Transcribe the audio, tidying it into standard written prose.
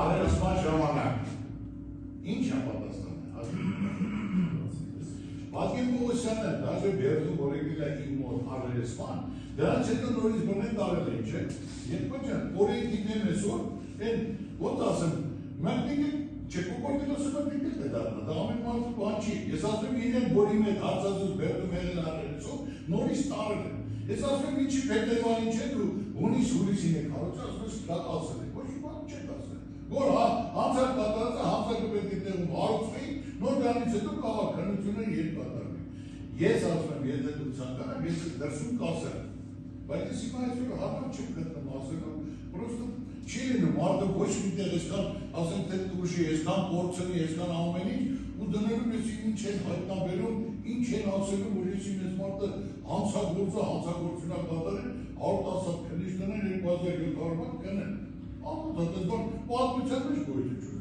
հարերսման ժամանակ ինչ ապատասխան Պատկին Պողոսյանը դաժե բերդու որեկել է իմ մոտ հարերսման, դրանց հետո նորից բնեն տարել են, չէ, երկու ճան, որեի դիգնեմ էսոր, են, ոտ ասեմ, մենք դիգել, չէ, կոկորդել ասում է դիգել է դարնա, դա ամեն մարդու բան չի, ես ասում իրեն որի մետ հարցազուս բերդում եղել հարերսով, նորից տարել են, ես ասում ինչի փետրվարին չէ, դու հունիս-հուլիսին եք հարուցը, ասում ես դա ասել եք, ոչ բան չեք ասել, որ հանցակ կատարածը հանցակը պետք է տեղում հարուցվեին, նոր դրանից հետո քաղաքականությունը երբ կատարվի։ Ես ասում եմ, եթե դու ցանկանամ, ես դրսում կասեմ, բայց ես հիմա այսօր հատակ չեմ գտնում ասելու, պրոստը չի լինում, մարդը ոչ մի տեղ այսքան, ասեմ թե տուշի, այսքան փորձնի, այսքան ամեն ինչ, ու դներում ես ինչ են հայտնաբերում, ինչ են ասելու, որ ես իմ ես մարդը հանցագործությունա կատարել, 110 քննիչ տնեն 2700 բան կնեն։ Ամոթ, պատմության մեջ գոյություն